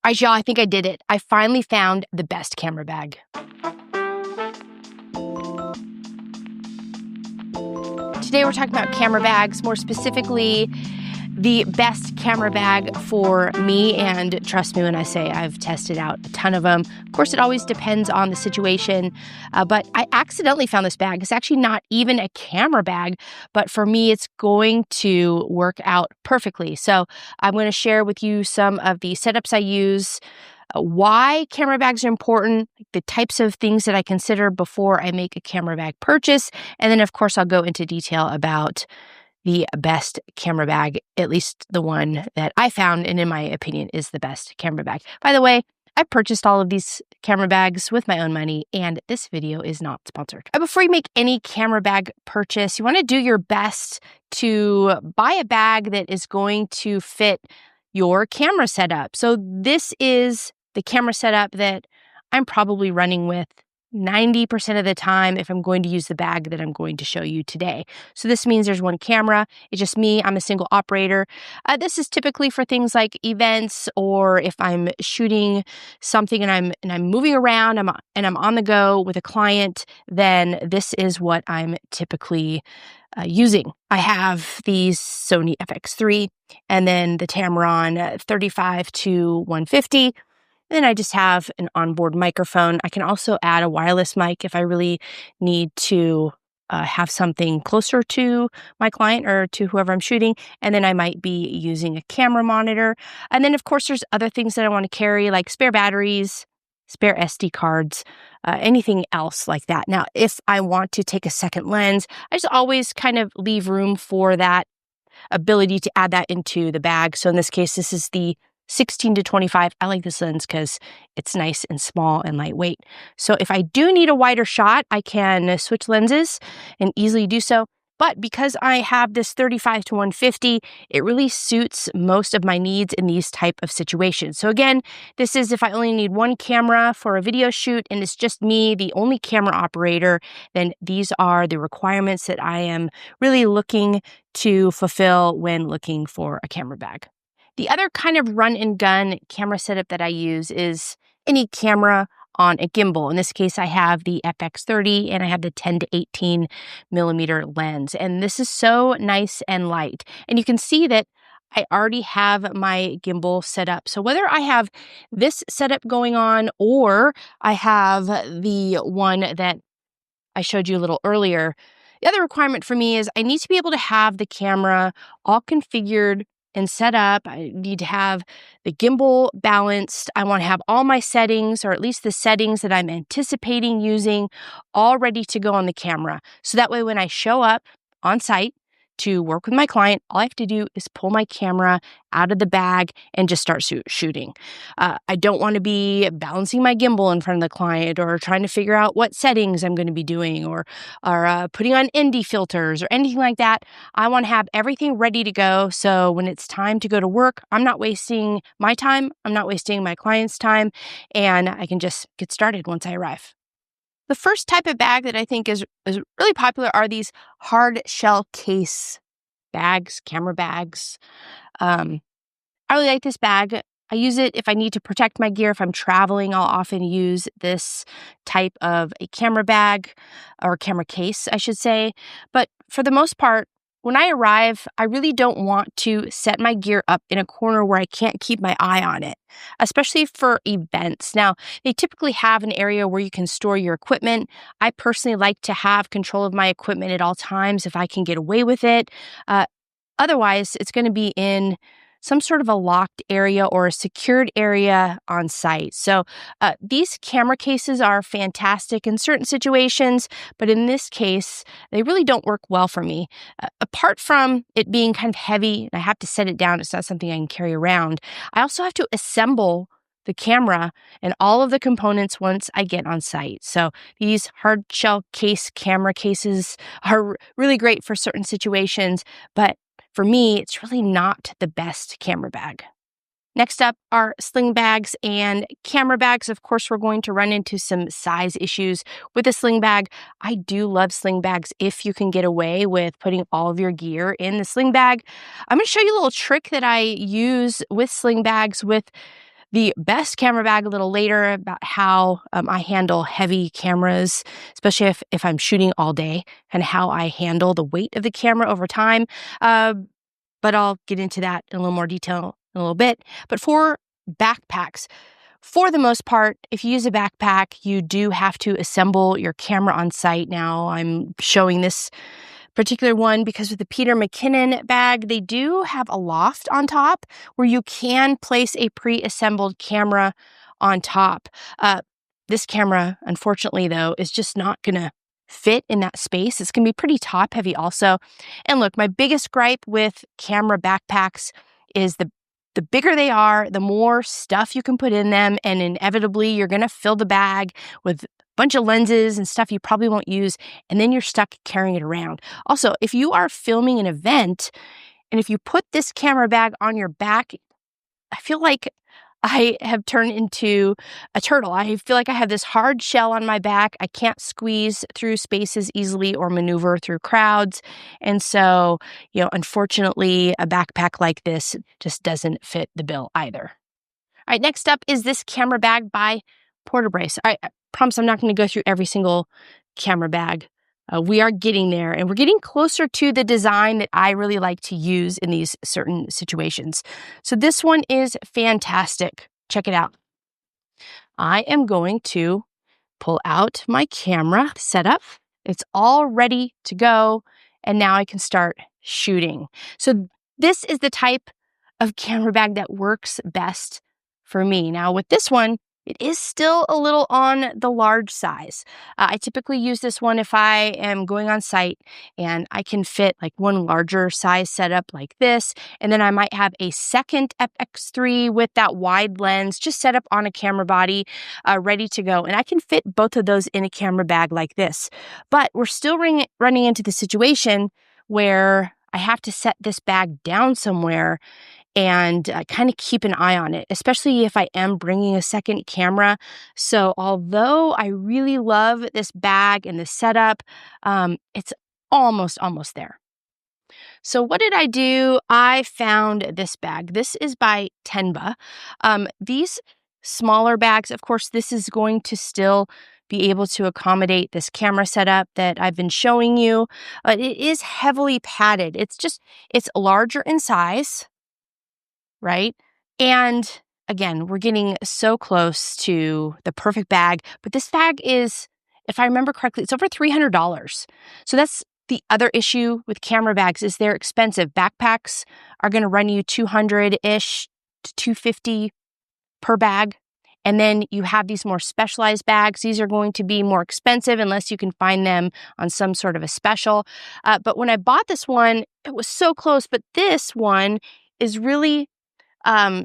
right, y'all, I think I did it. I finally found the best camera bag. Today we're talking about camera bags, more specifically, the best camera bag for me. And trust me when I say I've tested out a ton of them. Of course, it always depends on the situation, but I accidentally found this bag. It's actually not even a camera bag, but for me, it's going to work out perfectly. So I'm going to share with you some of the setups I use, why camera bags are important, the types of things that I consider before I make a camera bag purchase, and then, of course, I'll go into detail about the best camera bag, at least the one that I found and in my opinion is the best camera bag. By the way, I purchased all of these camera bags with my own money, and this video is not sponsored. Before you make any camera bag purchase, you want to do your best to buy a bag that is going to fit your camera setup. So this is the camera setup that I'm probably running with 90% of the time if I'm going to use the bag that I'm going to show you today. So this means there's one camera. It's just me. I'm a single operator. This is typically for things like events, or if I'm shooting something and I'm moving around and I'm on the go with a client, then this is what I'm typically using. I have these Sony FX3 and then the Tamron 35 to 150. Then I just have an onboard microphone. I can also add a wireless mic if I really need to have something closer to my client or to whoever I'm shooting. And then I might be using a camera monitor. And then, of course, there's other things that I want to carry, like spare batteries, spare SD cards, anything else like that. Now, if I want to take a second lens, I just always kind of leave room for that ability to add that into the bag. So in this case, this is the 16 to 25. I like this lens because it's nice and small and lightweight. So if I do need a wider shot, I can switch lenses and easily do so. But because I have this 35 to 150, it really suits most of my needs in these type of situations. So again, this is if I only need one camera for a video shoot and it's just me, the only camera operator, then these are the requirements that I am really looking to fulfill when looking for a camera bag. The other kind of run and gun camera setup that I use is any camera on a gimbal. In this case, I have the FX30 and I have the 10 to 18 millimeter lens. And this is so nice and light. And you can see that I already have my gimbal set up. So whether I have this setup going on or I have the one that I showed you a little earlier, the other requirement for me is I need to be able to have the camera all configured and set up. I need to have the gimbal balanced. I want to have all my settings, or at least the settings that I'm anticipating using, all ready to go on the camera. So that way when I show up on site to work with my client, all I have to do is pull my camera out of the bag and just start shooting. I don't want to be balancing my gimbal in front of the client or trying to figure out what settings I'm going to be doing or putting on ND filters or anything like that. I want to have everything ready to go. So when it's time to go to work, I'm not wasting my time. I'm not wasting my client's time, and I can just get started once I arrive. The first type of bag that I think is really popular are these hard shell case bags, camera bags. I really like this bag. I use it if I need to protect my gear. If I'm traveling, I'll often use this type of a camera bag or camera case, I should say. But for the most part, when I arrive, I really don't want to set my gear up in a corner where I can't keep my eye on it, especially for events. Now, they typically have an area where you can store your equipment. I personally like to have control of my equipment at all times if I can get away with it. Otherwise, it's going to be in some sort of a locked area or a secured area on site. So these camera cases are fantastic in certain situations, but in this case, they really don't work well for me. Apart from it being kind of heavy, and I have to set it down, it's not something I can carry around, I also have to assemble the camera and all of the components once I get on site. So these hard shell case camera cases are really great for certain situations, but for me, it's really not the best camera bag. Next up are sling bags and camera bags. Of course, we're going to run into some size issues with a sling bag. I do love sling bags if you can get away with putting all of your gear in the sling bag. I'm going to show you a little trick that I use with sling bags with the best camera bag a little later about how I handle heavy cameras, especially if I'm shooting all day, and how I handle the weight of the camera over time. Uh, but I'll get into that in a little more detail in a little bit. But for backpacks, for the most part, if you use a backpack, you do have to assemble your camera on site. Now, I'm showing this particular one because with the Peter McKinnon bag, they do have a loft on top where you can place a pre-assembled camera on top. This camera, unfortunately, though, is just not going to fit in that space. It's going to be pretty top heavy also. And look, my biggest gripe with camera backpacks is the bigger they are, the more stuff you can put in them, and inevitably you're going to fill the bag with a bunch of lenses and stuff you probably won't use, and then you're stuck carrying it around. Also, if you are filming an event, and if you put this camera bag on your back, I feel like I have turned into a turtle. I feel like I have this hard shell on my back. I can't squeeze through spaces easily or maneuver through crowds. And so, unfortunately, a backpack like this just doesn't fit the bill either. All right, next up is this camera bag by Portabrace. I promise I'm not going to go through every single camera bag. We are getting there, and we're getting closer to the design that I really like to use in these certain situations. So this one is fantastic. Check it out. I am going to pull out my camera setup. It's all ready to go, and now I can start shooting. So this is the type of camera bag that works best for me. Now with this one, it is still a little on the large size. I typically use this one if I am going on site and I can fit like one larger size setup like this. And then I might have a second FX3 with that wide lens just set up on a camera body ready to go. And I can fit both of those in a camera bag like this. But we're still running into the situation where I have to set this bag down somewhere and kind of keep an eye on it, especially if I am bringing a second camera. So although I really love this bag and the setup, it's almost there. So what did I do? I found this bag. This is by Tenba. These smaller bags, of course, this is going to still be able to accommodate this camera setup that I've been showing you. It is heavily padded. It's larger in size, right? And again, we're getting so close to the perfect bag, but this bag is, if I remember correctly, it's over $300. So that's the other issue with camera bags is they're expensive. Backpacks are going to run you $200-ish to $250 per bag. And then you have these more specialized bags. These are going to be more expensive unless you can find them on some sort of a special. But when I bought this one, it was so close. But this one is really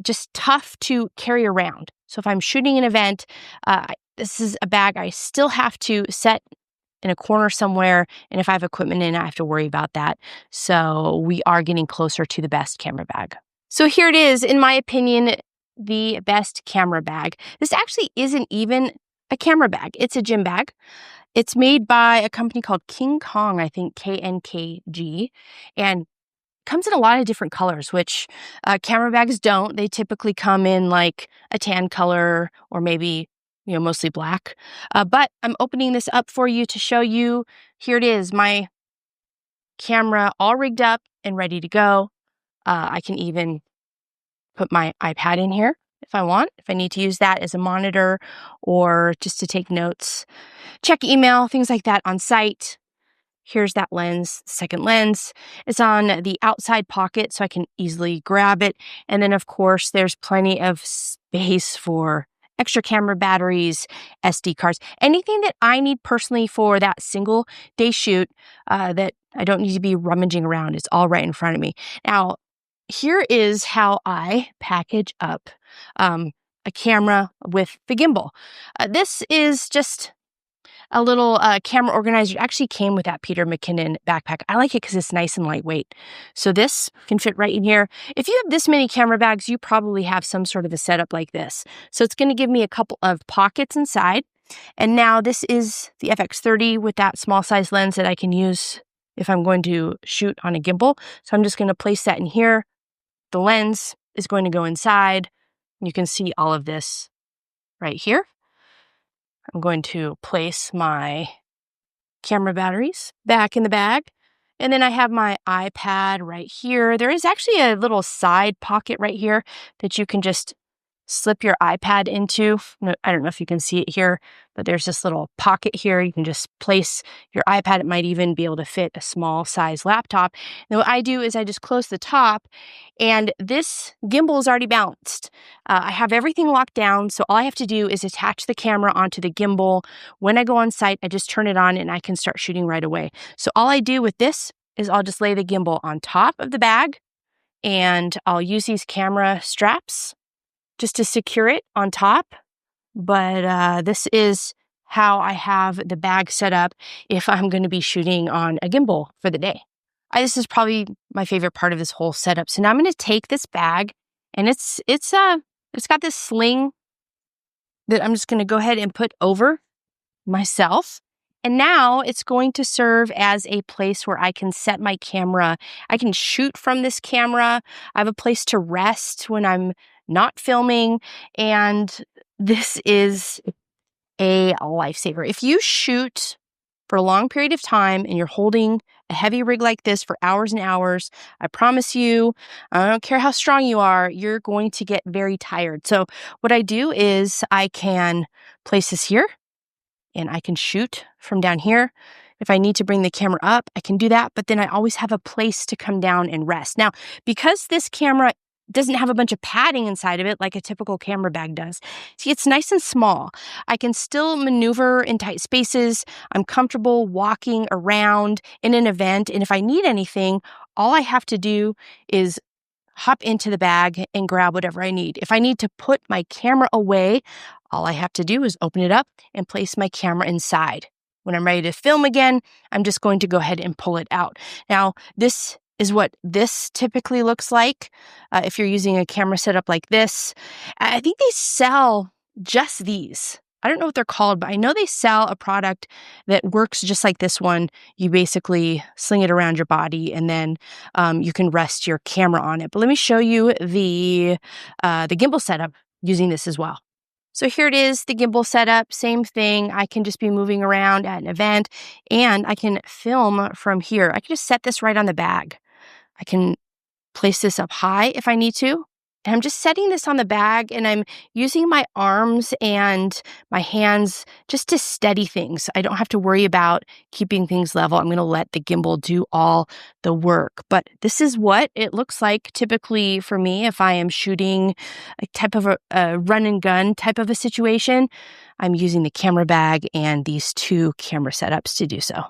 just tough to carry around. So if I'm shooting an event, this is a bag I still have to set in a corner somewhere. And if I have equipment in it, I have to worry about that. So we are getting closer to the best camera bag. So here it is, in my opinion, the best camera bag. This actually isn't even a camera bag. It's a gym bag. It's made by a company called King Kong, I think, KNKG. And comes in a lot of different colors, which camera bags don't. They typically come in like a tan color or maybe, mostly black. But I'm opening this up for you to show you. Here it is, my camera all rigged up and ready to go. I can even put my iPad in here if I want, if I need to use that as a monitor or just to take notes, check email, things like that on site. Here's that lens, second lens. It's on the outside pocket, so I can easily grab it. And then, of course, there's plenty of space for extra camera batteries, SD cards, anything that I need personally for that single day shoot that I don't need to be rummaging around. It's all right in front of me. Now, here is how I package up a camera with the gimbal. This is just a little camera organizer. It actually came with that Peter McKinnon backpack. I like it because it's nice and lightweight. So this can fit right in here. If you have this many camera bags, you probably have some sort of a setup like this. So it's going to give me a couple of pockets inside. And now this is the FX30 with that small size lens that I can use if I'm going to shoot on a gimbal. So I'm just going to place that in here. The lens is going to go inside. You can see all of this right here. I'm going to place my camera batteries back in the bag. And then I have my iPad right here. There is actually a little side pocket right here that you can just slip your iPad into. I don't know if you can see it here, but there's this little pocket here. You can just place your iPad. It might even be able to fit a small size laptop. And what I do is I just close the top, and this gimbal is already balanced. I have everything locked down, so all I have to do is attach the camera onto the gimbal. When I go on site, I just turn it on and I can start shooting right away. So all I do with this is I'll just lay the gimbal on top of the bag, and I'll use these camera straps just to secure it on top. But this is how I have the bag set up if I'm going to be shooting on a gimbal for the day. This is probably my favorite part of this whole setup. So now I'm going to take this bag, and it's got this sling that I'm just going to go ahead and put over myself. And now it's going to serve as a place where I can set my camera. I can shoot from this camera. I have a place to rest when I'm not filming. And this is a lifesaver. If you shoot for a long period of time and you're holding a heavy rig like this for hours and hours, I promise you, I don't care how strong you are, you're going to get very tired. So what I do is I can place this here, and I can shoot from down here. If I need to bring the camera up, I can do that, but then I always have a place to come down and rest. Now, because this camera doesn't have a bunch of padding inside of it like a typical camera bag does, see, it's nice and small. I can still maneuver in tight spaces. I'm comfortable walking around in an event, and if I need anything, all I have to do is hop into the bag and grab whatever I need. If I need to put my camera away, all I have to do is open it up and place my camera inside. When I'm ready to film again, I'm just going to go ahead and pull it out. Now, this is what this typically looks like if you're using a camera setup like this. I think they sell just these. I don't know what they're called, but I know they sell a product that works just like this one. You basically sling it around your body, and then you can rest your camera on it. But let me show you the gimbal setup using this as well. So here it is, the gimbal setup, same thing. I can just be moving around at an event, and I can film from here. I can just set this right on the bag. I can place this up high if I need to. And I'm just setting this on the bag, and I'm using my arms and my hands just to steady things. I don't have to worry about keeping things level. I'm going to let the gimbal do all the work. But this is what it looks like typically for me if I am shooting a type of a run and gun type of a situation. I'm using the camera bag and these two camera setups to do so.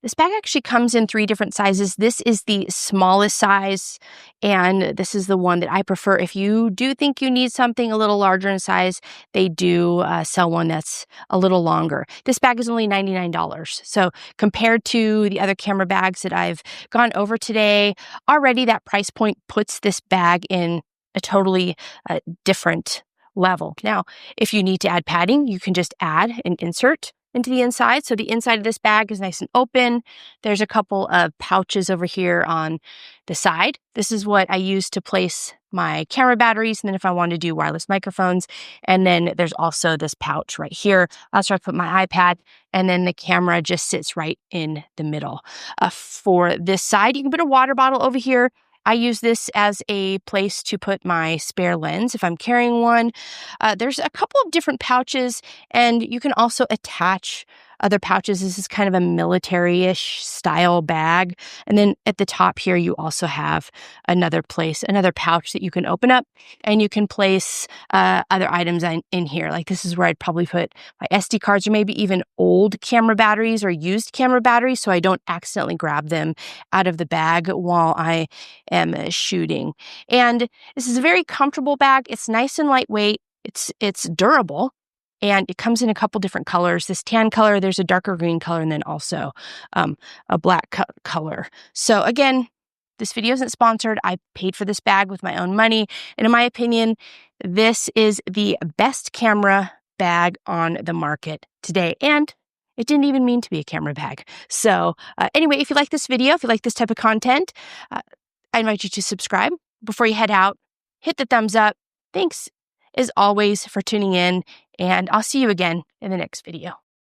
This bag actually comes in 3 different sizes. This is the smallest size, and this is the one that I prefer. If you do think you need something a little larger in size, they do sell one that's a little longer. This bag is only $99. So compared to the other camera bags that I've gone over today, already that price point puts this bag in a totally different level. Now, if you need to add padding, you can just add an insert into the inside. So the inside of this bag is nice and open. There's a couple of pouches over here on the side. This is what I use to place my camera batteries, and then if I want to do wireless microphones. And then there's also this pouch right here. I'll start to put my iPad, and then the camera just sits right in the middle. For this side, you can put a water bottle over here. I use this as a place to put my spare lens if I'm carrying one. There's a couple of different pouches, and you can also attach other pouches. This is kind of a military-ish style bag. And then at the top here, you also have another pouch that you can open up, and you can place other items in here. Like this is where I'd probably put my SD cards, or maybe even old camera batteries or used camera batteries, so I don't accidentally grab them out of the bag while I am shooting. And this is a very comfortable bag. It's nice and lightweight. It's durable. And it comes in a couple different colors. This tan color, there's a darker green color, and then also a black color. So again, this video isn't sponsored. I paid for this bag with my own money. And in my opinion, this is the best camera bag on the market today. And it didn't even mean to be a camera bag. So anyway, if you like this video, if you like this type of content, I invite you to subscribe before you head out. Hit the thumbs up. Thanks. as always, for tuning in, and I'll see you again in the next video.